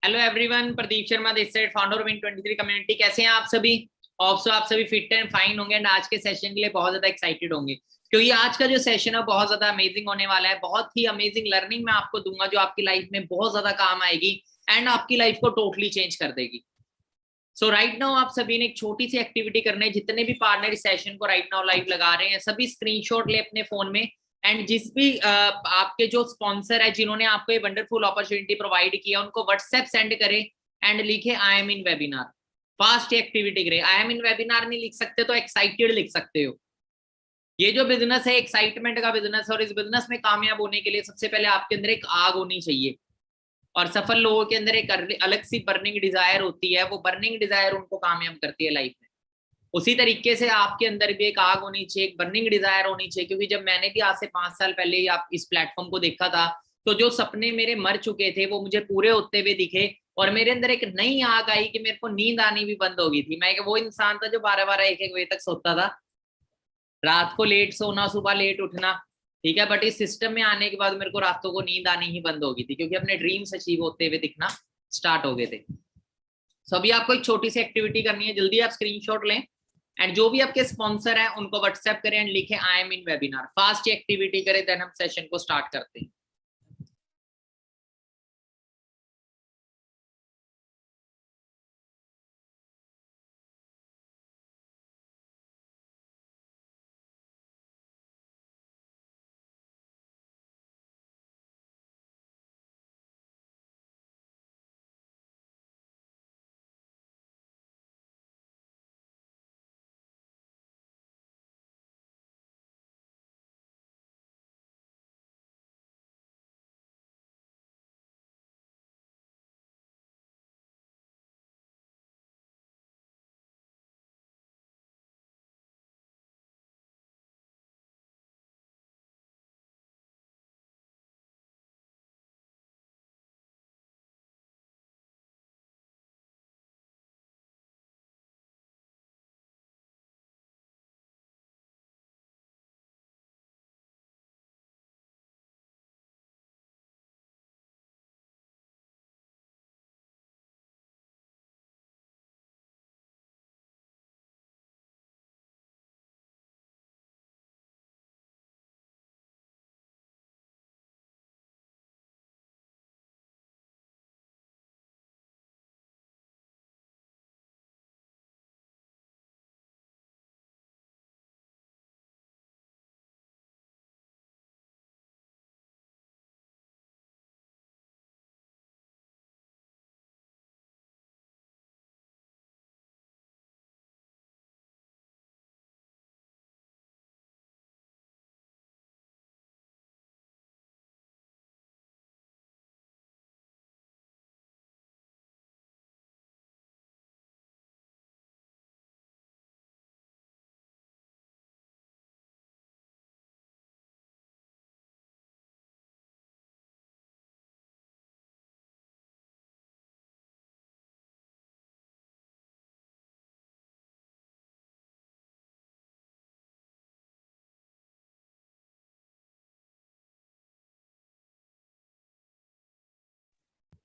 Hello everyone, Pradeep Sharma this side, founder of Win23 community. कैसे हैं आप सभी? ऑफ आप सभी फिट एंड फाइन होंगे एंड आज के सेशन के लिए बहुत ज्यादा एक्साइटेड होंगे क्योंकि आज का जो सेशन है बहुत ज्यादा अमेजिंग होने वाला है। बहुत ही अमेजिंग लर्निंग मैं आपको दूंगा जो आपकी लाइफ में बहुत ज्यादा काम आएगी एंड आपकी लाइफ को टोटली चेंज कर देगी। सो राइट नाउ आप सभी ने एक छोटी सी एक्टिविटी करनी है। जितने भी पार्टनर इस सेशन को राइट नाउ लाइव लगा रहे हैं सभी स्क्रीनशॉट ले अपने फोन में एंड जिस भी आपके जो स्पॉन्सर है जिन्होंने आपको ये वंडरफुल अपॉर्चुनिटी प्रोवाइड किया उनको व्हाट्सएप सेंड करें एंड लिखे I am in webinar. Fast activity करें। आई एम इन वेबिनार नहीं लिख सकते तो एक्साइटेड लिख सकते हो। ये जो बिजनेस है एक्साइटमेंट का बिजनेस है और इस बिजनेस में कामयाब होने के लिए सबसे पहले आपके अंदर एक आग होनी चाहिए और सफल लोगों के अंदर एक अलग सी बर्निंग डिजायर होती है। वो बर्निंग डिजायर उनको कामयाब करती है लाइफ में। उसी तरीके से आपके अंदर भी एक आग होनी चाहिए, एक बर्निंग डिजायर होनी चाहिए। क्योंकि जब मैंने भी आज से 5 साल पहले ही आप इस प्लेटफॉर्म को देखा था तो जो सपने मेरे मर चुके थे वो मुझे पूरे होते हुए दिखे और मेरे अंदर एक नई आग आई कि मेरे को नींद आनी भी बंद हो गई थी। मैं वो इंसान था जो 12-12 1-1 बजे तक सोता था, रात को लेट सोना, सुबह लेट उठना। ठीक है, बट इस सिस्टम में आने के बाद मेरे को रातों को नींद आनी ही बंद हो गई थी क्योंकि अपने ड्रीम्स अचीव होते हुए दिखना स्टार्ट हो गए थे। सो अभी आपको एक छोटी सी एक्टिविटी करनी है, जल्दी आप स्क्रीनशॉट लें एंड जो भी आपके स्पॉन्सर हैं उनको व्हाट्सएप करें एंड लिखें आई am in webinar. Fast activity करें देन हम सेशन को स्टार्ट करते हैं।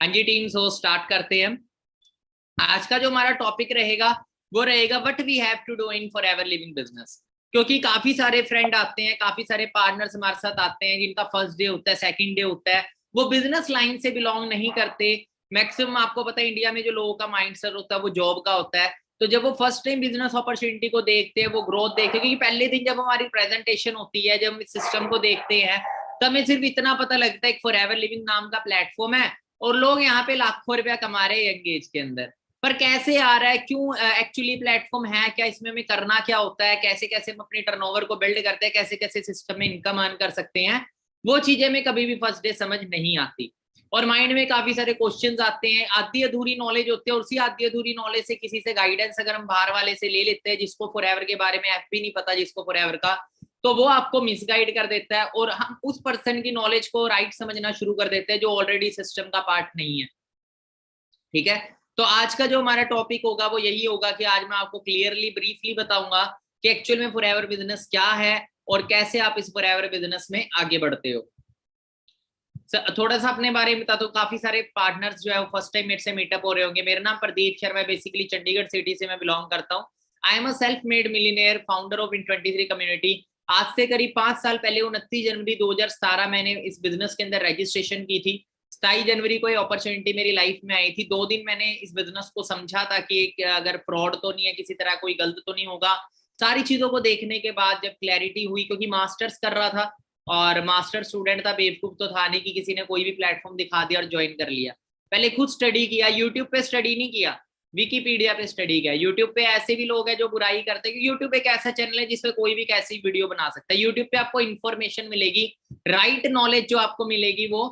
हाँ जी टीम, सो स्टार्ट करते हैं। आज का जो हमारा टॉपिक रहेगा वो रहेगा what we have to do in Forever Living business. क्योंकि काफी सारे फ्रेंड आते हैं, काफी सारे पार्टनर्स हमारे साथ आते हैं जिनका फर्स्ट डे होता है, सेकंड डे होता है, वो बिजनेस लाइन से बिलोंग नहीं करते। मैक्सिमम आपको पता है इंडिया में जो लोगों का माइंडसेट होता है वो जॉब का होता है। तो जब वो फर्स्ट टाइम बिजनेस अपॉर्चुनिटी को देखते हैं, वो ग्रोथ देखते हैं, क्योंकि पहले दिन जब हमारी प्रेजेंटेशन होती है, जब हम इस सिस्टम को देखते हैं तो हमें सिर्फ इतना पता लगता है एक फॉर एवर लिविंग नाम का प्लेटफॉर्म है और लोग यहाँ पे लाखों रुपया कमा रहे हैं यंग एज के अंदर। पर कैसे आ रहा है, क्यों एक्चुअली प्लेटफॉर्म है क्या, इसमें हमें करना क्या होता है, कैसे कैसे हम अपने टर्नओवर को बिल्ड करते हैं, कैसे कैसे सिस्टम में इनकम अर्न कर सकते हैं, वो चीजें हमें कभी भी फर्स्ट डे समझ नहीं आती और माइंड में काफी सारे क्वेश्चंस आते हैं, आधी अधूरी नॉलेज होती है और उसी आधी अधूरी नॉलेज से किसी से गाइडेंस अगर हम बाहर वाले से ले लेते हैं जिसको फॉरएवर के बारे में एफ भी नहीं पता जिसको फॉरएवर का, तो वो आपको मिसगाइड कर देता है और हम उस पर्सन की नॉलेज को राइट समझना शुरू कर देते हैं जो ऑलरेडी सिस्टम का पार्ट नहीं है। ठीक है, तो आज का जो हमारा टॉपिक होगा वो यही होगा कि आज मैं आपको क्लियरली ब्रीफली बताऊंगा कि एक्चुअल में फॉरएवर बिजनेस क्या है और कैसे आप इस फॉरएवर बिजनेस में आगे बढ़ते हो। थोड़ा सा अपने बारे में बता दो। काफी सारे पार्टनर्स जो है वो फर्स्ट टाइम मेरे से मीटअप हो रहे होंगे। मेरा नाम प्रदीप शर्मा है, बेसिकली चंडीगढ़ सिटी से मैं बिलोंग करता हूँ। I am a self made millionaire, founder of इन23 कम्युनिटी। आज से करीब 5 साल पहले 29 जनवरी 2017 मैंने इस बिजनेस के अंदर रजिस्ट्रेशन की थी। 27 जनवरी को ये अपॉर्चुनिटी मेरी लाइफ में आई थी। 2 दिन मैंने इस बिजनेस को समझा था कि अगर फ्रॉड तो नहीं है, किसी तरह कोई गलत तो नहीं होगा। सारी चीजों को देखने के बाद जब क्लैरिटी हुई, क्योंकि मास्टर्स कर रहा था और मास्टर स्टूडेंट था, बेवकूफ तो था नहीं कि किसी ने कोई भी प्लेटफॉर्म दिखा दिया और ज्वाइन कर लिया। पहले खुद स्टडी किया, यूट्यूब पे स्टडी नहीं किया, विकीपीडिया पे स्टडी किया। यूट्यूब पे ऐसे भी लोग हैं जो बुराई करते हैं, यूट्यूब एक ऐसा चैनल है जिसपे कोई भी कैसी वीडियो बना सकता है। यूट्यूब पे आपको इन्फॉर्मेशन मिलेगी, राइट नॉलेज जो आपको मिलेगी वो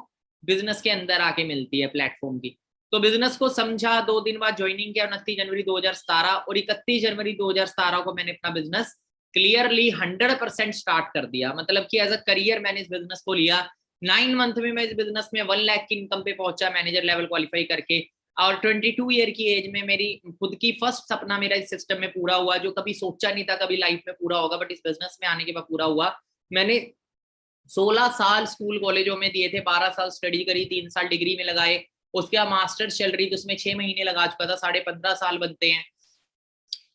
बिजनेस के अंदर आके मिलती है प्लेटफॉर्म की। तो बिजनेस को समझा, 2 दिन बाद ज्वाइनिंग किया 29 जनवरी 2017, और 31 जनवरी 2017 को मैंने अपना बिजनेस क्लियरली 100% स्टार्ट कर दिया। मतलब कि एज अ करियर मैंने इस बिजनेस को लिया। 9 मंथ में मैं इस बिजनेस में 1 लाख की इनकम पे पहुंचा, मैनेजर लेवल क्वालिफाई करके। और 22 ईयर की एज में मेरी खुद की फर्स्ट सपना मेरा इस सिस्टम में पूरा हुआ, जो कभी सोचा नहीं था कभी लाइफ में पूरा होगा, बट इस बिजनेस में आने के बाद पूरा हुआ। मैंने 16 साल स्कूल कॉलेजों में दिए थे, 12 साल स्टडी करी, 3 साल डिग्री में लगाए। उसके बाद मास्टर्स चल रही थी, उसमें 6 महीने लगा चुका था, 15.5 साल बनते हैं।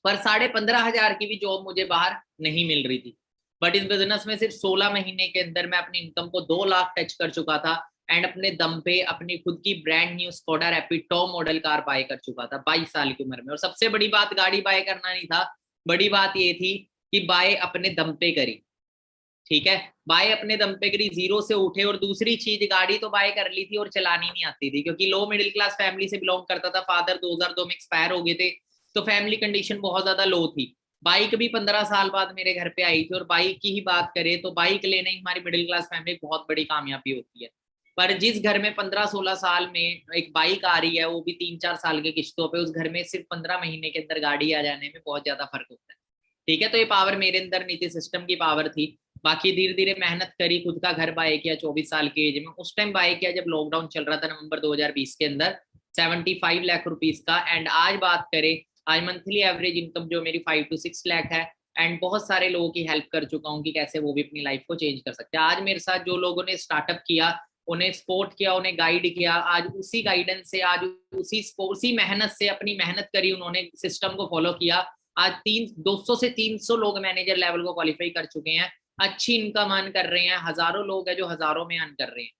पर 15,500 की भी जॉब मुझे बाहर नहीं मिल रही थी। बट इस बिजनेस में सिर्फ 16 महीने के अंदर मैं अपनी इनकम को 2 लाख टच कर चुका था। एंड अपने दम पे अपनी खुद की brand new Skoda Rapid top model car buy कर चुका था 22 साल की उम्र में। और सबसे बड़ी बात गाड़ी बाय करना नहीं था, बड़ी बात ये थी कि बाय अपने दम पे करी। ठीक है, बाय अपने दम पे करी, जीरो से उठे। और दूसरी चीज, गाड़ी तो बाय कर ली थी और चलानी नहीं आती थी, क्योंकि लो मिडिल क्लास फैमिली से बिलोंग करता था। फादर 2002 में एक्सपायर हो गए थे, तो फैमिली कंडीशन बहुत ज्यादा लो थी। बाइक भी 15 साल बाद मेरे घर पे आई थी। और बाइक की ही बात करें तो बाइक लेना ही हमारी मिडिल क्लास फैमिली बहुत बड़ी कामयाबी होती है। पर जिस घर में 15-16 साल में एक बाइक आ रही है, वो भी 3-4 साल के किस्तों पे, उस घर में सिर्फ 15 महीने के अंदर गाड़ी आ जाने में बहुत ज्यादा फर्क होता है। ठीक है, तो ये पावर मेरे अंदर नहीं थी, सिस्टम की पावर थी। बाकी धीरे धीरे मेहनत करी, खुद का घर बाय किया 24 साल की एज में। उस टाइम बाय किया जब लॉकडाउन चल रहा था, नवंबर 2020 के अंदर, 75 लाख रुपीज का। एंड आज बात करें, आज मंथली एवरेज इनकम जो मेरी 5 to 6 लाख है। एंड बहुत सारे लोगों की हेल्प कर चुका हूँ कि कैसे वो भी अपनी लाइफ को चेंज कर सकते हैं। आज मेरे साथ जो लोगों ने स्टार्टअप किया, उन्हें सपोर्ट किया, उन्हें गाइड किया, आज उसी गाइडेंस से, आज उसी मेहनत से, अपनी मेहनत करी उन्होंने, सिस्टम को फॉलो किया। आज 200 से 300 लोग मैनेजर लेवल को क्वालिफाई कर चुके हैं, अच्छी इनकम अर्न कर रहे हैं। हजारों लोग हैं जो हजारों में अर्न कर रहे हैं।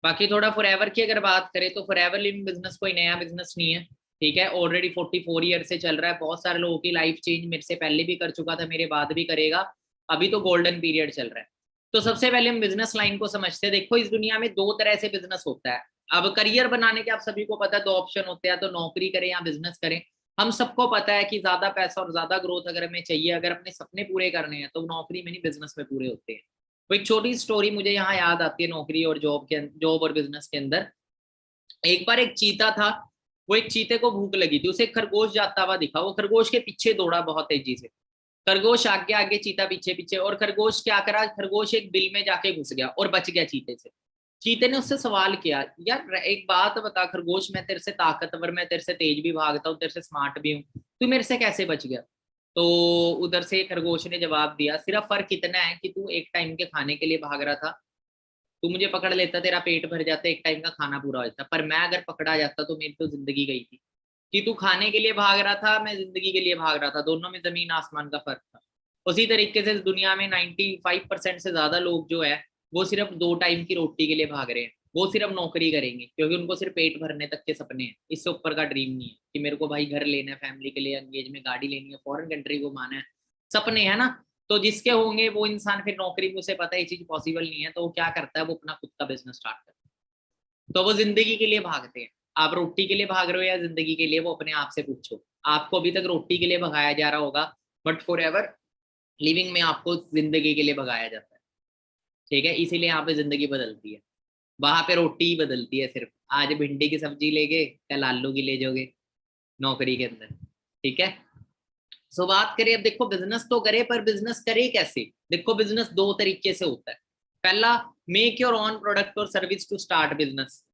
बाकी थोड़ा फॉरएवर की अगर बात करें तो फॉरएवर लिविंग बिजनेस कोई नया बिजनेस नहीं है। ठीक है, ऑलरेडी 44 ईयर से चल रहा है। बहुत सारे लोगों की लाइफ चेंज मेरे से पहले भी कर चुका था, मेरे बाद भी करेगा। अभी तो गोल्डन पीरियड चल रहा है। तो सबसे पहले हम बिजनेस लाइन को समझते हैं। देखो, इस दुनिया में 2 तरह से बिजनेस होता है। अब करियर बनाने के आप सभी को पता है 2 ऑप्शन होते हैं, तो नौकरी करें या बिजनेस करें। हम सबको पता है कि ज्यादा पैसा और ज्यादा ग्रोथ अगर हमें चाहिए, अगर अपने सपने पूरे करने हैं, तो नौकरी में नहीं बिजनेस में पूरे होते हैं। वो एक छोटी स्टोरी मुझे यहाँ याद आती है नौकरी और जॉब और बिजनेस के अंदर। एक बार एक चीता था, वो एक चीते को भूख लगी थी, उसे एक खरगोश जाता हुआ दिखा। वो खरगोश के पीछे दौड़ा बहुत तेजी से, खरगोश आगे आगे, चीता पीछे पीछे। और खरगोश क्या करा, खरगोश एक बिल में जाके घुस गया और बच गया चीते से। चीते ने उससे सवाल किया, यार एक बात बता खरगोश, मैं तेरे से ताकतवर, मैं तेरे से तेज भी भागता हूँ, तेरे से स्मार्ट भी हूँ, तू मेरे से कैसे बच गया? तो उधर से खरगोश ने जवाब दिया, सिर्फ फर्क इतना है कि तू एक टाइम के खाने के लिए भाग रहा था, तू मुझे पकड़ लेता, तेरा पेट भर जाता, एक टाइम का खाना पूरा हो जाता। पर मैं अगर पकड़ा जाता तो मेरी तो जिंदगी गई थी। कि तू खाने के लिए भाग रहा था, मैं जिंदगी के लिए भाग रहा था, दोनों में जमीन आसमान का फर्क था। उसी तरीके से इस दुनिया में 95% से ज्यादा लोग जो है, वो सिर्फ 2 टाइम की रोटी के लिए भाग रहे हैं। वो सिर्फ नौकरी करेंगे क्योंकि उनको सिर्फ पेट भरने तक के सपने हैं, इससे ऊपर का ड्रीम नहीं है कि मेरे को भाई घर लेना है, फैमिली के लिए एंगेज में गाड़ी लेनी है, फॉरेन कंट्री को घुमाना है। सपने है ना। तो जिसके होंगे वो इंसान, फिर नौकरी में उसे पता है ये चीज पॉसिबल नहीं है, तो वो क्या करता है, वो अपना खुद का बिजनेस स्टार्ट करता है। तो वो जिंदगी के लिए भागते हैं। आप रोटी के लिए भाग रहे हो या जिंदगी के लिए, वो अपने आप से पूछो। आपको अभी तक रोटी के लिए भगाया जा रहा होगा, बट फॉर एवर लिविंग में आपको जिंदगी के लिए भगाया जाता है। ठीक है, इसीलिए यहाँ पे जिंदगी बदलती है, वहां पे रोटी ही बदलती है सिर्फ। आज भिंडी की सब्जी ले गए, कल आलू की ले जाओगे नौकरी के अंदर। ठीक है, सो बात करें अब, देखो बिजनेस तो करे, पर बिजनेस करे कैसे? देखो, बिजनेस 2 तरीके से होता है। पहला, मेक योर ओन प्रोडक्ट और सर्विस टू स्टार्ट बिजनेस।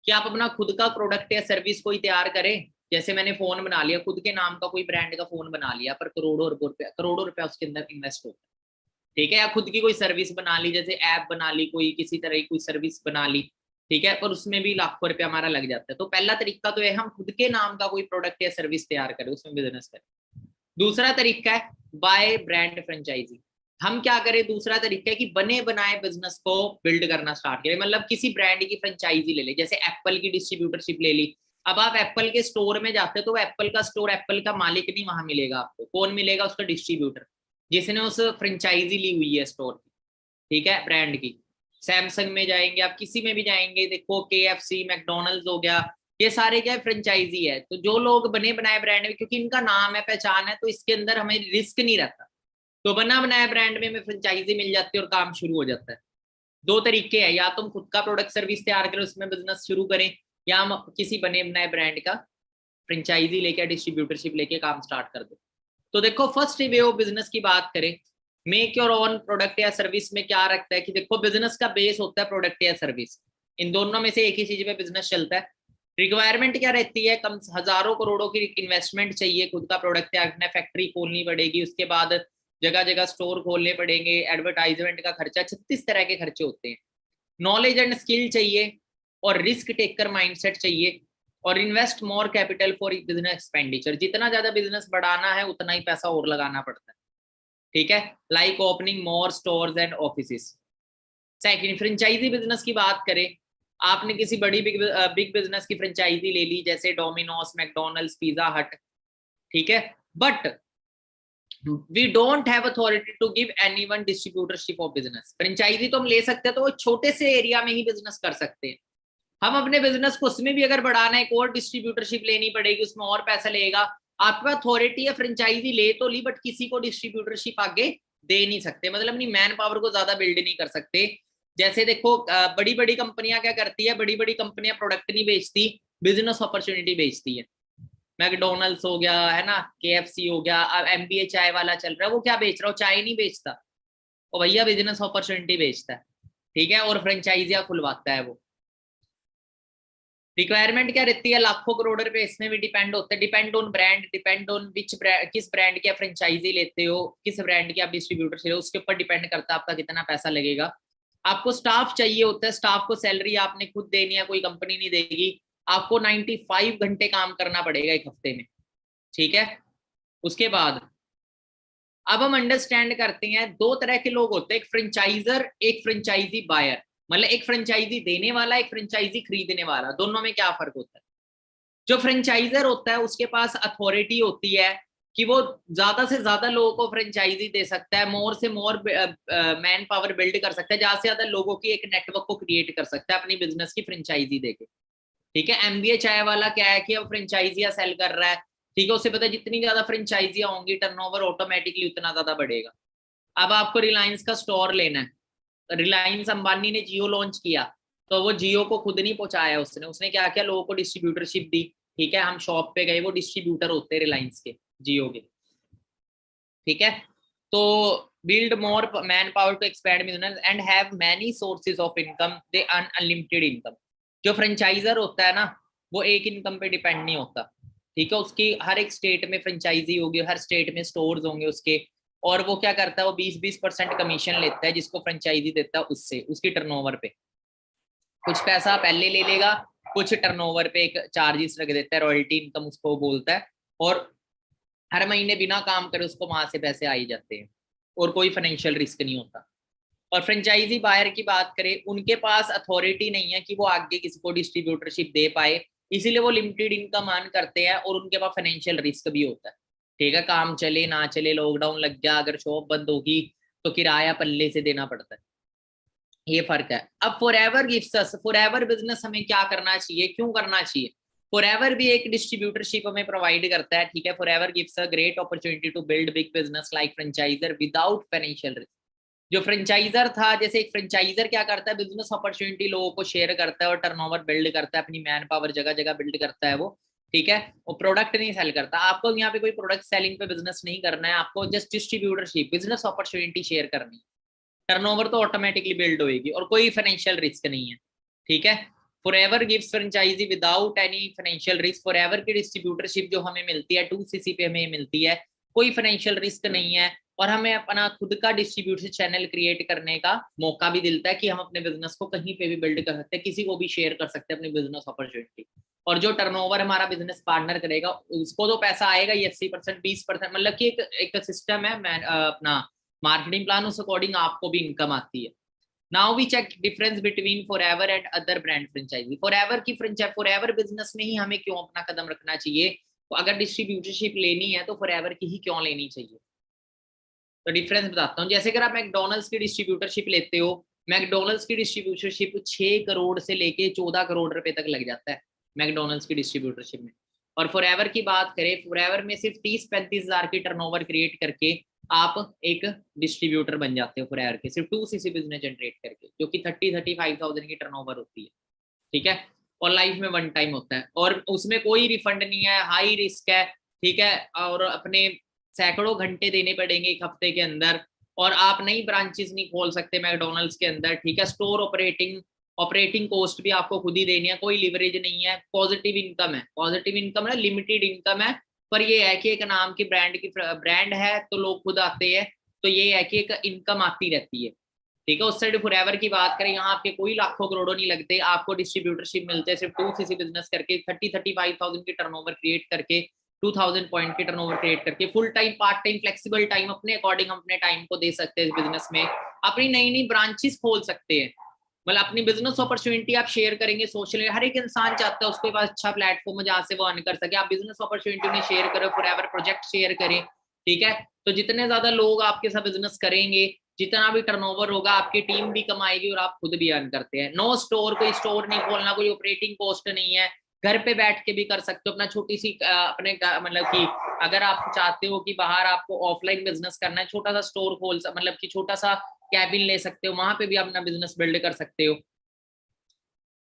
कि आप अपना खुद का प्रोडक्ट या सर्विस कोई तैयार करें। जैसे मैंने फोन बना लिया, खुद के नाम का कोई ब्रांड का फोन बना लिया, पर करोड़ों रुपया उसके अंदर इन्वेस्ट होता है। ठीक है, या खुद की कोई सर्विस बना ली, जैसे ऐप बना ली, कोई किसी तरह की कोई सर्विस बना ली, ठीक है, पर उसमें भी लाखों रुपया हमारा लग जाता है। तो पहला तरीका तो है हम खुद के नाम का कोई प्रोडक्ट या सर्विस तैयार करें, उसमें बिजनेस करें। दूसरा तरीका है बाय ब्रांड फ्रेंचाइजी। हम क्या करें, दूसरा तरीका है कि बने बनाए बिजनेस को बिल्ड करना स्टार्ट करें। मतलब किसी ब्रांड की फ्रेंचाइजी ले ले, जैसे एप्पल की डिस्ट्रीब्यूटरशिप ले ली। अब आप एप्पल के स्टोर में जाते हो तो एप्पल का स्टोर एप्पल का मालिक नहीं वहां मिलेगा आपको, कौन मिलेगा, उसका डिस्ट्रीब्यूटर, जिसने उस फ्रेंचाइजी ली हुई है स्टोर की, ठीक है, ब्रांड की। सैमसंग में जाएंगे आप, किसी में भी जाएंगे, देखो KFC मैकडोनल्ड्स हो गया, ये सारे क्या फ्रेंचाइजी है। तो जो लोग बने बनाए ब्रांड में, क्योंकि इनका नाम है, पहचान है, तो इसके अंदर हमें रिस्क नहीं रहता, तो बना बनाया ब्रांड में हमें फ्रेंचाइजी मिल जाती है और काम शुरू हो जाता है। दो तरीके हैं, या तुम खुद का प्रोडक्ट सर्विस तैयार करो, उसमें बिजनेस शुरू करें, या हम किसी बने बनाए ब्रांड का फ्रेंचाइजी लेके डिस्ट्रीब्यूटरशिप लेके काम स्टार्ट कर दो। तो देखो फर्स्ट वे ऑफ बिजनेस की बात करें, मेक योर ओन प्रोडक्ट या सर्विस में क्या रखता है कि देखो बिजनेस का बेस होता है प्रोडक्ट या सर्विस, इन दोनों में से एक ही चीज पे बिजनेस चलता है। रिक्वायरमेंट क्या रहती है, कम हजारों करोड़ों की इन्वेस्टमेंट चाहिए, खुद का प्रोडक्ट तैयार करना, फैक्ट्री खोलनी पड़ेगी, उसके बाद जगह जगह स्टोर खोलने पड़ेंगे, एडवर्टाइजमेंट का खर्चा, 36 तरह के खर्चे होते हैं। नॉलेज एंड स्किल चाहिए, और रिस्क टेकर माइंडसेट चाहिए, और invest more capital for business expenditure. जितना ज्यादा बिजनेस बढ़ाना है उतना ही पैसा और लगाना पड़ता है, ठीक है, like opening more stores and offices. Second, franchisee business की बात करें, आपने किसी बड़ी बिग बिजनेस की फ्रेंचाइजी ले ली, जैसे डोमिनोज, मैकडोनल्ड्स, पिज्जा हट, ठीक है, but we don't have authority to give anyone distributorship of business. Franchisee तो हम ले सकते हैं, तो वो छोटे से एरिया में ही बिजनेस कर सकते हैं। हम अपने बिजनेस को उसमें भी अगर बढ़ाना है, एक और डिस्ट्रीब्यूटरशिप लेनी पड़ेगी, उसमें और पैसा लगेगा। आपके पास अथॉरिटी है, फ्रेंचाइजी ले तो ली, बट किसी को डिस्ट्रीब्यूटरशिप आगे दे नहीं सकते, मतलब अपनी मैन पावर को ज्यादा बिल्ड नहीं कर सकते। जैसे देखो बड़ी बड़ी कंपनियां क्या करती है, बड़ी बड़ी कंपनियां प्रोडक्ट नहीं बेचती, बिजनेस अपॉर्चुनिटी बेचती है। मैकडोनल्ड्स हो गया, है ना, KFC हो गया, अब MBA चाय वाला चल रहा है, वो क्या बेच रहा है, चाय नहीं बेचता, वो भैया बिजनेस अपॉर्चुनिटी बेचता है, ठीक है, और फ्रेंचाइजियां खुलवाता है वो। रिक्वायरमेंट क्या रहती है, लाखों करोड़ रुपए इसमें भी डिपेंड होते हैं, depend on brand, depend on which brand, किस ब्रांड की आप फ्रेंचाइजी लेते हो, किस ब्रांड की आप डिस्ट्रीब्यूटर से हो, उसके ऊपर डिपेंड करता है आपका कितना पैसा लगेगा। आपको स्टाफ चाहिए होता है, स्टाफ को सैलरी आपने खुद देनी है, कोई कंपनी नहीं देगी। आपको 95 घंटे काम करना पड़ेगा एक हफ्ते में, ठीक है। उसके बाद अब हम अंडरस्टैंड करते हैं, दो तरह के लोग होते हैं, एक फ्रेंचाइजर, एक फ्रेंचाइजी बायर। मतलब एक फ्रेंचाइजी देने वाला, एक फ्रेंचाइजी खरीदने वाला, दोनों में क्या फर्क होता है। जो फ्रेंचाइजर होता है उसके पास अथॉरिटी होती है कि वो ज्यादा से ज्यादा लोगों को फ्रेंचाइजी दे सकता है, मोर से मोर मैन पावर बिल्ड कर सकता है, ज्यादा से ज्यादा लोगों की एक नेटवर्क को क्रिएट कर सकता है अपनी बिजनेस की फ्रेंचाइजी देके, ठीक है। MBA चाय वाला क्या है कि अब फ्रेंचाइजियां सेल कर रहा है, ठीक है, उसे पता है जितनी ज्यादा फ्रेंचाइजियां होंगी टर्नओवर ऑटोमेटिकली उतना ज्यादा बढ़ेगा। अब आपको रिलायंस का स्टोर लेना है, रिलायंस अंबानी ने जियो लॉन्च किया, तो वो जियो को खुद नहीं पहुंचाया, उसने उसने क्या किया, लोगों को डिस्ट्रीब्यूटरशिप दी, ठीक है, हम शॉप पे गए, वो डिस्ट्रीब्यूटर होते हैं रिलायंस के, जियो के, ठीक है। तो build more manpower to expand business and have many sources of income, they earn unlimited income. जो फ्रेंचाइजर होता है ना, वो एक इनकम पे डिपेंड नहीं होता, ठीक है, उसकी हर एक स्टेट में फ्रेंचाइजी होगी, हर स्टेट में स्टोर्स होंगे उसके, और वो क्या करता है, वो 20-20% कमीशन लेता है जिसको फ्रेंचाइजी देता है उससे, उसकी टर्नओवर पे कुछ पैसा पहले ले लेगा, कुछ टर्नओवर पे एक चार्जेस रख देता है, रॉयल्टी इनकम उसको बोलता है, और हर महीने बिना काम करे उसको वहां से पैसे आ ही जाते हैं, और कोई फाइनेंशियल रिस्क नहीं होता। और फ्रेंचाइजी बायर की बात करें, उनके पास अथॉरिटी नहीं है कि वो आगे किसी को डिस्ट्रीब्यूटरशिप दे पाए, इसीलिए वो लिमिटेड इनकम अर्न करते हैं, और उनके पास फाइनेंशियल रिस्क भी होता है, ठीक है, काम चले ना चले, लॉकडाउन लग गया, अगर शॉप बंद होगी तो किराया पल्ले से देना पड़ता है, ये फर्क है। अब forever gives us, forever business हमें क्या करना चाहिए, क्यों करना चाहिए। फॉरएवर भी एक डिस्ट्रीब्यूटरशिप हमें प्रोवाइड करता है, ठीक है, Forever gives a great opportunity to build big business like franchiser without financial risk. जो फ्रेंचाइजर था, जैसे एक फ्रेंचाइजर क्या करता है, बिजनेस अपॉर्चुनिटी लोगों को शेयर करता है और टर्नओवर बिल्ड करता है, अपनी मैन पावर जगह जगह बिल्ड करता है वो, ठीक है, वो प्रोडक्ट नहीं सेल करता। आपको यहाँ पे कोई प्रोडक्ट सेलिंग पे बिजनेस नहीं करना है, आपको just distributorship, business opportunity share करनी है, टर्नओवर तो ऑटोमेटिकली बिल्ड होगी, और कोई फाइनेंशियल रिस्क नहीं है, ठीक है। Forever gives franchisee without any financial risk. Forever की डिस्ट्रीब्यूटरशिप जो हमें मिलती है 2CC पे हमें मिलती है, कोई फाइनेंशियल रिस्क नहीं है, और हमें अपना खुद का डिस्ट्रीब्यूशन चैनल क्रिएट करने का मौका भी मिलता है कि हम अपने बिजनेस को कहीं पे भी बिल्ड कर सकते हैं, किसी को भी शेयर कर सकते हैं अपनी बिजनेस अपॉर्चुनिटी। और जो टर्नओवर हमारा बिजनेस पार्टनर करेगा उसको तो पैसा आएगा ही 80%, 20%, मतलब कि एक सिस्टम है। मैं अपना मार्केटिंग प्लान, उस अकॉर्डिंग आपको भी इनकम आती है। Now we check difference between Forever and other brand franchisee. Forever की फ्रेंचाइज, फॉरएवर बिजनेस में ही हमें क्यों अपना कदम रखना चाहिए? तो अगर डिस्ट्रीब्यूटरशिप लेनी है तो फॉरएवर की ही क्यों लेनी चाहिए? तो डिफरेंस बताता हूँ। जैसे अगर आप मैकडोनल्ड्स की डिस्ट्रीब्यूटरशिप लेते हो, मैकडोनल्ड्स की डिस्ट्रीब्यूटरशिप 6 करोड़ से लेके 14 करोड़ रुपए तक लग जाता है मैकडोनल्ड्स की डिस्ट्रीब्यूटरशिप में। और फॉरएवर की बात करें, फॉरएवर में सिर्फ 30-35 हजार की टर्नओवर क्रिएट करके आप एक डिस्ट्रीब्यूटर बन जाते हो फॉरएवर के, सिर्फ 2cc बिजनेस जनरेट करके, जो कि 30-35,000 की टर्नओवर होती है। ठीक है, और लाइफ में वन टाइम होता है और उसमें कोई रिफंड नहीं है, हाई रिस्क है। ठीक है, और अपने सैकड़ों घंटे देने पड़ेंगे एक हफ्ते के अंदर, और आप नई ब्रांचेस नहीं खोल सकते मैकडोनल्ड्स के अंदर। ठीक है, स्टोर ऑपरेटिंग कॉस्ट भी आपको खुद ही देनी है, कोई लिवरेज नहीं है, पॉजिटिव इनकम है। पॉजिटिव इनकम है, लिमिटेड इनकम है, पर ये है कि एक नाम की ब्रांड है तो लोग खुद आते हैं, तो ये है कि एक इनकम आती रहती है। ठीक है, उस साइड फॉरएवर की बात करें, यहाँ आपके कोई लाखों करोड़ों नहीं लगते, आपको डिस्ट्रीब्यूटरशिप मिलते हैं सिर्फ 2cc बिजनेस करके 30-35,000 की टर्नओवर क्रिएट करके, 2000 पॉइंट की टर्नओवर क्रिएट करके, full time, part time, flexible time अपने अकॉर्डिंग हम अपने टाइम को दे सकते हैं इस बिजनेस में। अपनी नई नई ब्रांचेस खोल सकते हैं, मतलब अपनी बिजनेस अपॉर्चुनिटी आप शेयर करेंगे सोशल। हर एक इंसान चाहता है उसके पास अच्छा प्लेटफॉर्म है जहाँ से वो अर्न कर सके। आप बिजनेस अपॉर्चुनिटी में शेयर करो, फॉरएवर प्रोजेक्ट शेयर करें। ठीक है, तो जितने ज्यादा लोग आपके साथ बिजनेस करेंगे, जितना भी टर्नओवर होगा, आपकी टीम भी कमाएगी और आप खुद भी अर्न करते हैं। नो स्टोर, कोई स्टोर नहीं खोलना, कोई ऑपरेटिंग कॉस्ट नहीं है, घर पे बैठ के भी कर सकते हो अपना छोटी सी अपने मतलब कि अगर आप चाहते हो कि बाहर आपको ऑफलाइन बिजनेस करना है, छोटा सा स्टोर खोल, मतलब कि छोटा सा कैबिन ले सकते हो, वहां पे भी अपना बिजनेस बिल्ड कर सकते हो।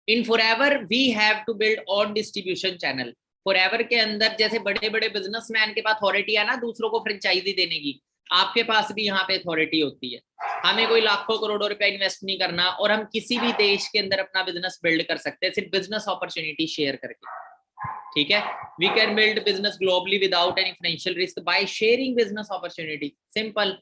In forever we have to build on distribution channel. Forever के अंदर जैसे बड़े बड़े बिजनेसमैन के पास अथॉरिटी है ना दूसरों को फ्रेंचाइजी देने की, आपके पास भी यहाँ पे अथॉरिटी होती है। हमें कोई लाखों करोड़ों रुपया इन्वेस्ट नहीं करना, और हम किसी भी देश के अंदर अपना बिजनेस बिल्ड कर सकते हैं सिर्फ बिजनेस अपॉर्चुनिटी शेयर करके। ठीक है, we can build business globally without any financial risk by sharing business opportunity, simple.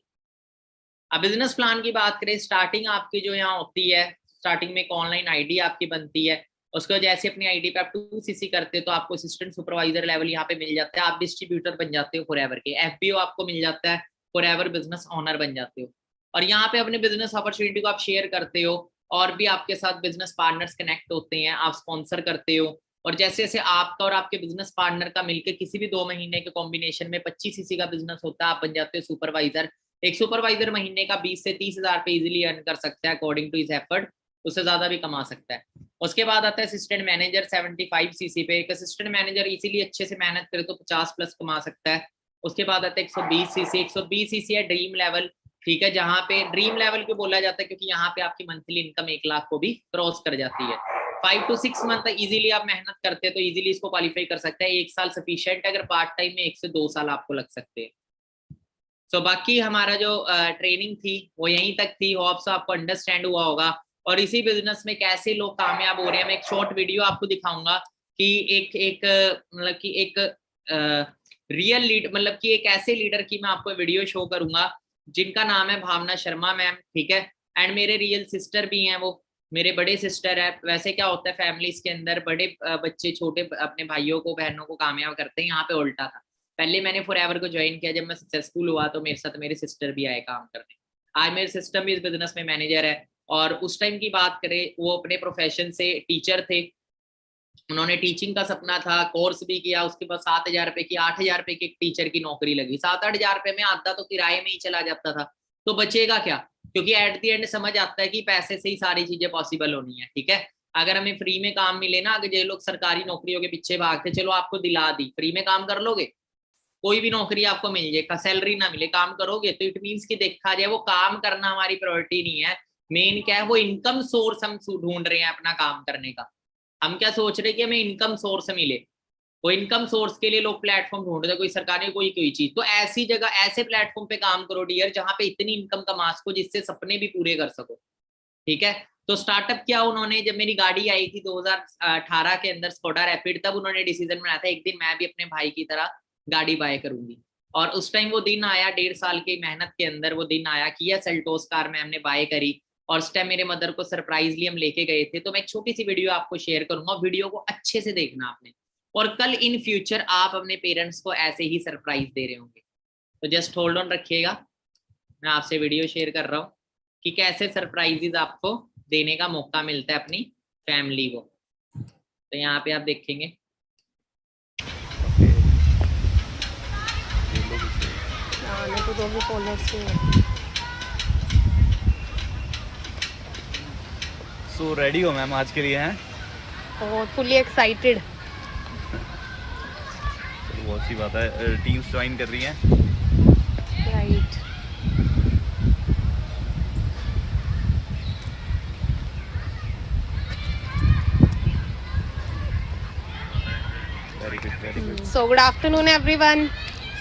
अब बिजनेस प्लान की बात करें, स्टार्टिंग आपकी जो यहाँ होती है, स्टार्टिंग में एक ऑनलाइन आईडी आपकी बनती है, उसको जैसे अपनी आईडी पे आप 2cc करते हो तो आपको असिस्टेंट सुपरवाइजर लेवल यहाँ पे मिल जाता है, आप डिस्ट्रीब्यूटर बन जाते हो फॉरएवर के, एफबीओ आपको मिल जाता है, फॉरएवर बिजनेस ओनर बन जाते हो, और यहाँ पे अपने बिजनेस अपॉर्चुनिटी को आप शेयर करते हो, और भी आपके साथ बिजनेस पार्टनर्स कनेक्ट होते हैं, आप स्पॉन्सर करते हो, और जैसे जैसे आपका और आपके बिजनेस पार्टनर का मिलकर किसी भी 2 महीने के कॉम्बिनेशन में 25cc का बिजनेस होता है, आप बन जाते हो सुपरवाइजर। एक सुपरवाइजर महीने का 20 से 30 हजार पे इजिली अर्न कर सकता है अकॉर्डिंग टू हिज एफर्ट, उससे ज्यादा भी कमा सकता है। उसके बाद आता है असिस्टेंट मैनेजर 75cc पे। एक असिस्टेंट मैनेजर इसीलिए अच्छे से मेहनत करे तो 50 प्लस कमा सकता है। उसके बाद आता है 120cc। 120cc है ड्रीम लेवल। ठीक है, जहाँ पे ड्रीम लेवल क्यों बोला जाता है, क्योंकि यहाँ पे आपकी मंथली इनकम 1 लाख को भी क्रॉस कर जाती है। 5 to 6 मंथ इजीली आप मेहनत करते हैं तो इजीली इसको क्वालिफाई कर सकते हैं। 1 साल सफिशियंट है, अगर पार्ट टाइम में 1 से 2 साल आपको लग सकते हैं। सो बाकी हमारा जो ट्रेनिंग थी वो यहीं तक थी, होप्स आपको अंडरस्टैंड हुआ होगा। और इसी बिजनेस में कैसे लोग कामयाब हो रहे हैं, मैं एक शॉर्ट वीडियो आपको दिखाऊंगा कि एक एक मतलब कि एक रियल लीड, मतलब कि एक ऐसे लीडर की मैं आपको वीडियो शो करूंगा जिनका नाम है भावना शर्मा मैम। ठीक है, एंड मेरे रियल सिस्टर भी हैं, वो मेरे बड़े सिस्टर है। वैसे क्या होता है फैमिलीज के अंदर, बड़े बच्चे छोटे अपने भाइयों को बहनों को कामयाब करते हैं, यहाँ पे उल्टा था। पहले मैंने फॉरएवर को ज्वाइन किया, जब मैं सक्सेसफुल हुआ तो मेरे साथ मेरे सिस्टर भी आए काम करने। आज मेरे सिस्टर भी इस बिजनेस में मैनेजर है, और उस टाइम की बात करें वो अपने प्रोफेशन से टीचर थे, उन्होंने टीचिंग का सपना था, कोर्स भी किया, उसके बाद 7,000 रुपए की 8,000 रुपए की एक टीचर की नौकरी लगी। 7-8 हजार रुपए में आधा तो किराए में ही चला जाता था, तो बचेगा क्या? क्योंकि एट दी एंड समझ आता है कि पैसे से ही सारी चीजें पॉसिबल होनी है। ठीक है, अगर हमें फ्री में काम मिले ना, अगर ये लोग सरकारी नौकरियों के पीछे भागते, चलो आपको दिला दी, फ्री में काम कर लोगे, कोई भी नौकरी आपको मिल जाए, सैलरी ना मिले, काम करोगे, तो इट मीन्स कि देखा जाए वो काम करना हमारी प्रायोरिटी नहीं है। मेन क्या है, वो इनकम सोर्स हम ढूंढ रहे हैं अपना काम करने का। हम क्या सोच रहे हैं कि हमें इनकम सोर्स मिले, वो इनकम सोर्स के लिए लोग प्लेटफॉर्म ढूंढ रहे हैं, कोई सरकारी कोई कोई चीज। तो ऐसी जगह ऐसे प्लेटफॉर्म पे काम करो डियर, जहां पे इतनी इनकम कमा सको जिससे सपने भी पूरे कर सको। ठीक है, तो स्टार्टअप किया उन्होंने, जब मेरी गाड़ी आई थी 2018 के अंदर स्कोडा रैपिड, तब उन्होंने डिसीजन बनाया था एक दिन मैं भी अपने भाई की तरह गाड़ी बाय करूंगी। और उस टाइम वो दिन आया 1.5 साल की मेहनत के अंदर, वो दिन आया कि यह सेल्टोस कार में हमने बाय करी और उस टाइम मेरे मदर को सरप्राइजली हम लेके गए थे। तो मैं एक छोटी सी वीडियो आपको शेयर करूंगा, वीडियो को अच्छे से देखना आपने, और कल इन फ्यूचर आप अपने पेरेंट्स को ऐसे ही सरप्राइज दे रहे होंगे। तो जस्ट होल्ड ऑन रखिएगा, मैं आपसे वीडियो शेयर कर रहा हूँ कि कैसे सरप्राइजेस आपको देने का मौका मिलता है अपनी फैमिली को। तो यहाँ पे आप देखेंगे सो रेडी हो मैम आज के लिए हैं? Fully excited. बहुत सी बात है, टीम्स ज्वाइन कर रही हैं। Right. Very good very good. So good afternoon everyone.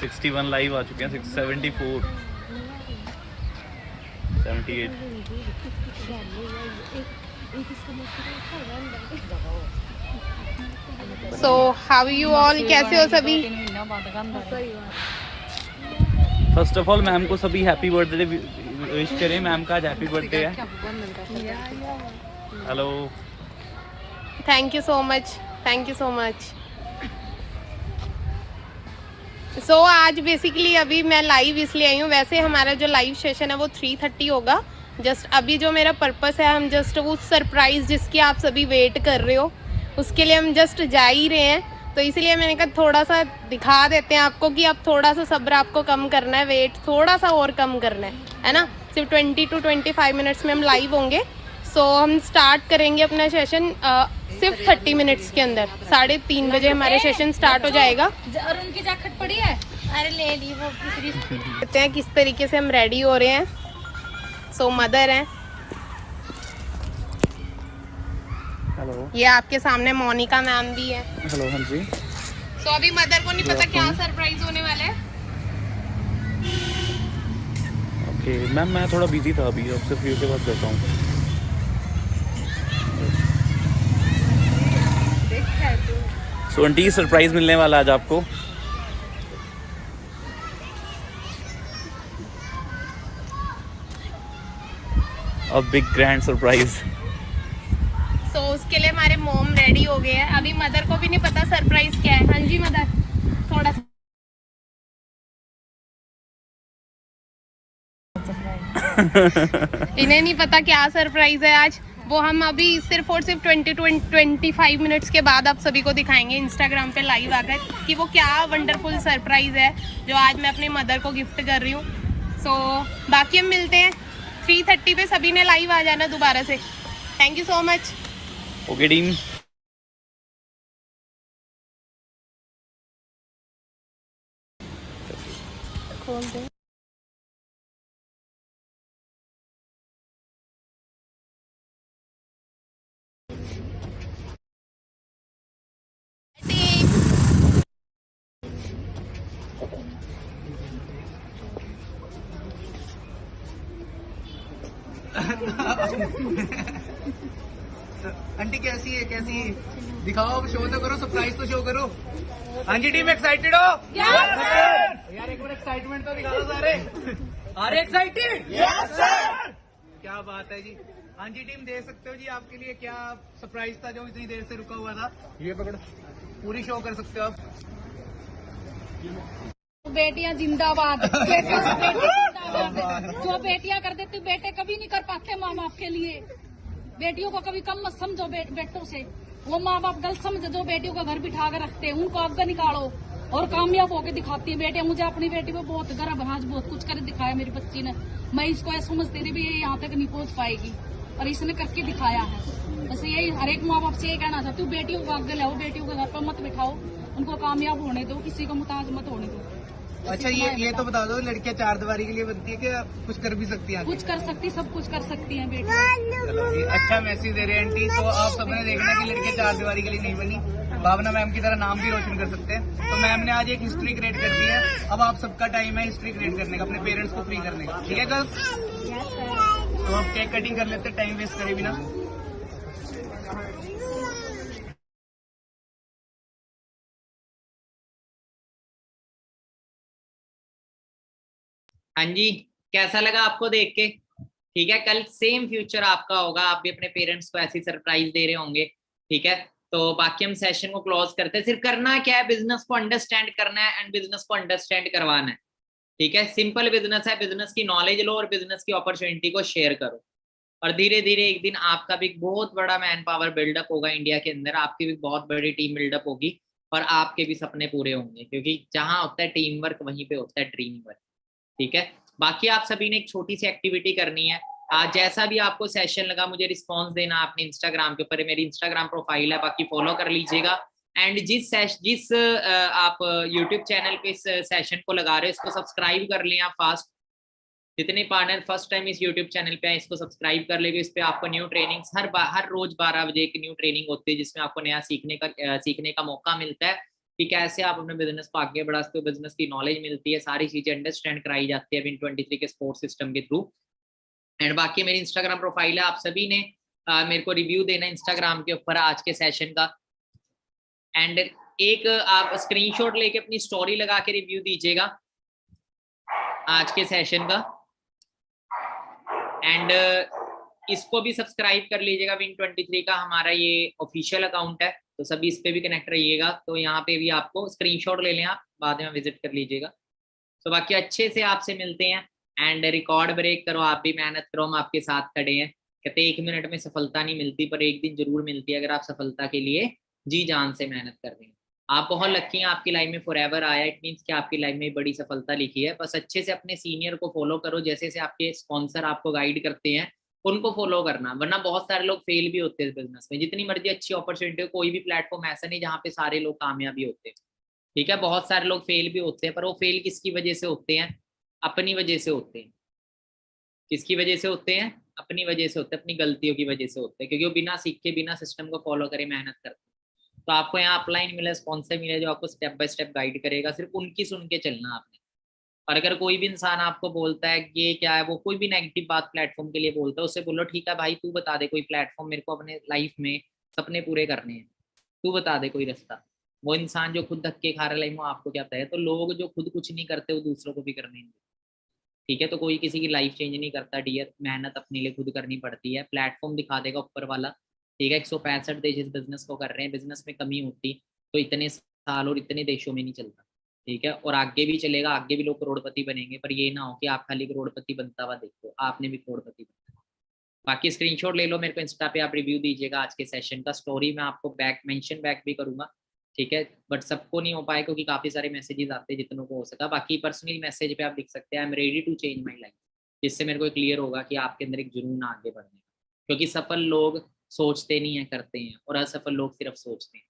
61 live आ चुके हैं, 74 78। सो हाउ यू ऑल, कैसे हो सभी? फर्स्ट ऑफ ऑल मैम को सभी हैप्पी बर्थडे विश करें। मैम का आज हैप्पी बर्थडे है। Hello, thank you so much, thank you so much. So आज बेसिकली अभी मैं लाइव इसलिए आई हूँ, वैसे हमारा जो लाइव सेशन है वो 3:30 होगा। जस्ट अभी जो मेरा पर्पस है, हम जस्ट वो सरप्राइज जिसकी आप सभी वेट कर रहे हो उसके लिए हम जस्ट जा ही रहे हैं। तो इसलिए मैंने कहा थोड़ा सा दिखा देते हैं आपको कि अब थोड़ा सा सब्र आपको कम करना है, वेट थोड़ा सा और कम करना है ना। सिर्फ 20 to 25 मिनट्स में हम लाइव होंगे। सो हम स्टार्ट करेंगे अपना सेशन सिर्फ 30 मिनट्स के अंदर। 3:30 बजे हमारे सेशन स्टार्ट हो जाएगा। और उनकी जैकेट पड़ी है, अरे ले ली वो। देखते हैं किस तरीके से हम रेडी हो रहे हैं। सो मदर हैं, हेलो, ये आपके सामने मोनिका मैम भी है। हेलो, हाँ जी। सो अभी मदर को नहीं पता क्या सरप्राइज होने वाला है। ओके मैम, मैं थोड़ा बिजी था अभी, आपसे फ्री होकर बात करता हूँ। सो आंटी, सरप्राइज मिलने वाला आज आपको। A big grand surprise. So उसके लिए हमारे मॉम रेडी हो गए हैं। अभी मदर को भी नहीं पता सरप्राइज क्या है। हाँ जी मदर, थोड़ा सा इन्हें नहीं पता क्या सरप्राइज है आज। वो हम अभी सिर्फ और सिर्फ 20 to 25 मिनट्स के बाद आप सभी को दिखाएंगे इंस्टाग्राम पे लाइव आकर कि वो क्या वंडरफुल सरप्राइज है जो आज मैं अपनी मदर को गिफ्ट कर रही हूँ। सो बाकी हम मिलते हैं 3:30 पे। सभी ने लाइव आ जाना दोबारा से। Thank you so much. Okay team. खोल दे। आंटी कैसी है, कैसी है? दिखाओ, अब शो तो करो, सरप्राइज तो शो करो। हाँ जी टीम, एक्साइटेड हो? यार एक बार एक्साइटमेंट तो दिखा दो सारे। अरे एक्साइटेड? Yes sir. क्या बात है जी। हाँ जी टीम, देख सकते हो जी आपके लिए क्या सरप्राइज था जो इतनी देर से रुका हुआ था। ये पकड़ो, पूरी शो कर सकते हो आप। बेटियां जिंदाबाद, बेटियां जिंदाबाद। जो बेटियां कर देती बेटे कभी नहीं कर पाते माँ बाप के लिए। बेटियों को कभी कम मत समझो बेटों से। वो माँ बाप गलत समझे जो बेटियों को घर बिठा कर रखते हैं, उनको आगे निकालो और कामयाब होकर दिखाती है बेटियां। मुझे अपनी बेटी पे बहुत गर्व है, आज बहुत कुछ कर दिखाया मेरी बच्ची ने। मैं इसको ऐसा समझती रही भी ये यहाँ तक नहीं पहुंच पाएगी और इसने करके दिखाया है। बस यही हर एक माँ बाप से ये कहना चाहती हूँ, बेटियों को आगे लाओ, बेटियों को घर पर मत बिठाओ, उनको कामयाब होने दो, किसी को मुताज मत होने दो। अच्छा ये तो बता दो, लड़कियां चार दीवारी के लिए बनती है क्या कुछ कर भी सकती है? कुछ कर सकती, सब कुछ कर सकती हैं बेटियां। चलो जी, अच्छा मैसेज दे रहे हैं आंटी। तो आप सबने देखना कि लड़कियां चार दीवारी के लिए नहीं बनी, भावना मैम की तरह नाम भी रोशन कर सकते हैं। तो मैम ने आज एक हिस्ट्री क्रिएट कर दी है। अब आप सबका टाइम है हिस्ट्री क्रिएट करने का, अपने पेरेंट्स को फ्री करने का। ठीक है गर्ल्स? तो आप केक कटिंग कर लेते, टाइम वेस्ट करे बिना। हाँ जी, कैसा लगा आपको देख के? ठीक है, कल सेम फ्यूचर आपका होगा, आप भी अपने पेरेंट्स को ऐसी सरप्राइज दे रहे होंगे। ठीक है, तो बाकी हम सेशन को क्लोज करते हैं। सिर्फ करना क्या है, बिजनेस को अंडरस्टैंड करना है एंड बिजनेस को अंडरस्टैंड करवाना है। ठीक है, सिंपल बिजनेस है, बिजनेस की नॉलेज लो और बिजनेस की अपॉर्चुनिटी को शेयर करो, और धीरे धीरे एक दिन आपका भी बहुत बड़ा मैन पावर बिल्डअप होगा इंडिया के अंदर, आपकी भी बहुत बड़ी टीम बिल्डअप होगी और आपके भी सपने पूरे होंगे, क्योंकि जहां होता है टीम वर्क वहीं पे होता है ड्रीम वर्क। ठीक है, बाकी आप सभी ने एक छोटी सी एक्टिविटी करनी है। आज जैसा भी आपको सेशन लगा मुझे रिस्पांस देना आपने इंस्टाग्राम के ऊपर, मेरी इंस्टाग्राम प्रोफाइल है, बाकी फॉलो कर लीजिएगा। एंड जिस आप यूट्यूब चैनल पे इस सेशन को लगा रहे हो इसको सब्सक्राइब कर लें आप फास्ट। जितने पार्टनर फर्स्ट टाइम इस यूट्यूब चैनल पे आए इसको सब्सक्राइब कर लेंगे। इस पे आपको न्यू ट्रेनिंग्स हर रोज 12 बजे एक न्यू ट्रेनिंग होती है, जिसमें आपको नया सीखने का मौका मिलता है कि कैसे आप अपने बिजनेस को आगे बढ़ा सकते हो, बिजनेस की नॉलेज मिलती है, सारी चीजें अंडरस्टैंड कराई जाती है Win23 के स्पोर्ट सिस्टम के थ्रू। एंड बाकी मेरी इंस्टाग्राम प्रोफाइल है, आप सभी ने मेरे को रिव्यू देना इंस्टाग्राम के ऊपर आज के सेशन का। एंड एक आप स्क्रीनशॉट लेके अपनी स्टोरी लगा के रिव्यू दीजिएगा आज के सेशन का। एंड इसको भी सब्सक्राइब कर लीजिएगा, Win23 का हमारा ये ऑफिशियल अकाउंट है, तो सभी इस पे भी कनेक्ट रहिएगा। तो यहाँ पे भी आपको स्क्रीनशॉट ले लें, आप बाद में विजिट कर लीजिएगा। तो बाकी अच्छे से आपसे मिलते हैं। एंड रिकॉर्ड ब्रेक करो, आप भी मेहनत करो, हम आपके साथ खड़े हैं। कहते 1 मिनट में सफलता नहीं मिलती, पर एक दिन जरूर मिलती है अगर आप सफलता के लिए जी जान से मेहनत कर रहे हैं। आप बहुत लकी हैं, आपकी लाइफ में फॉरएवर आया, इट मीन्स कि आपकी लाइफ में बड़ी सफलता लिखी है। बस अच्छे से अपने सीनियर को फॉलो करो, जैसे जैसे आपके स्पॉन्सर आपको गाइड करते हैं उनको फॉलो करना, वरना बहुत सारे लोग फेल भी होते हैं बिजनेस में। जितनी मर्जी अच्छी अपॉर्चुनिटी हो, कोई भी प्लेटफॉर्म ऐसा नहीं जहाँ पे सारे लोग कामयाबी होते हैं। ठीक है, बहुत सारे लोग फेल भी होते हैं, पर वो फेल किसकी वजह से होते हैं? अपनी वजह से होते हैं। किसकी वजह से होते हैं? अपनी वजह से होते हैं, अपनी गलतियों की वजह से होते हैं, क्योंकि वो बिना सीखे बिना सिस्टम को फॉलो करे मेहनत करते हैं। तो आपको यहाँ अपलाइन मिला, स्पॉन्सर मिला, जो आपको स्टेप बाय स्टेप गाइड करेगा, सिर्फ उनकी सुन के चलना आपने। और अगर कोई भी इंसान आपको बोलता है ये क्या है, वो कोई भी नेगेटिव बात प्लेटफॉर्म के लिए बोलता है, उससे बोलो ठीक है भाई तू बता दे कोई प्लेटफॉर्म, मेरे को अपने लाइफ में सपने पूरे करने हैं, तू बता दे कोई रास्ता। वो इंसान जो खुद धक्के खा रहा है लाइफ में, आपको क्या पता है? तो लोग जो खुद कुछ नहीं करते वो दूसरों को भी करने नहीं। ठीक है, तो कोई किसी की लाइफ चेंज नहीं करता डियर, मेहनत अपने लिए खुद करनी पड़ती है। प्लेटफॉर्म दिखा देगा ऊपर वाला। ठीक है, 165 देश इस बिजनेस को कर रहे हैं, बिजनेस में कमी होती तो इतने साल और इतने देशों में नहीं चलता। ठीक है, और आगे भी चलेगा, आगे भी लोग करोड़पति बनेंगे, पर ये ना हो कि आप खाली करोड़पति बनता हुआ देखो, आपने भी करोड़पति बनना। बाकी स्क्रीनशॉट ले लो, मेरे को इंस्टा पे आप रिव्यू दीजिएगा आज के सेशन का। स्टोरी में आपको मेंशन बैक भी करूंगा। ठीक है, बट सबको नहीं हो पाए क्योंकि काफी सारे मैसेजेस आते हैं, जितनों को हो सका। बाकी पर्सनली मैसेज पे आप लिख सकते हैं I am ready to change my life, जिससे मेरे को क्लियर होगा कि आपके अंदर एक जुनून आगे बढ़ने का। क्योंकि सफल लोग सोचते नहीं है, करते हैं, और असफल लोग सिर्फ सोचते हैं।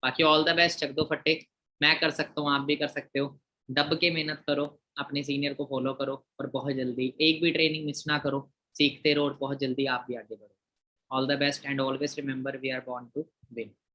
बाकी ऑल द बेस्ट, चक दो फटे। मैं कर सकता हूँ, आप भी कर सकते हो। दब के मेहनत करो, अपने सीनियर को फॉलो करो, और बहुत जल्दी एक भी ट्रेनिंग मिस ना करो, सीखते रहो, और बहुत जल्दी आप भी आगे बढ़ो। All the best and always remember we are born to win.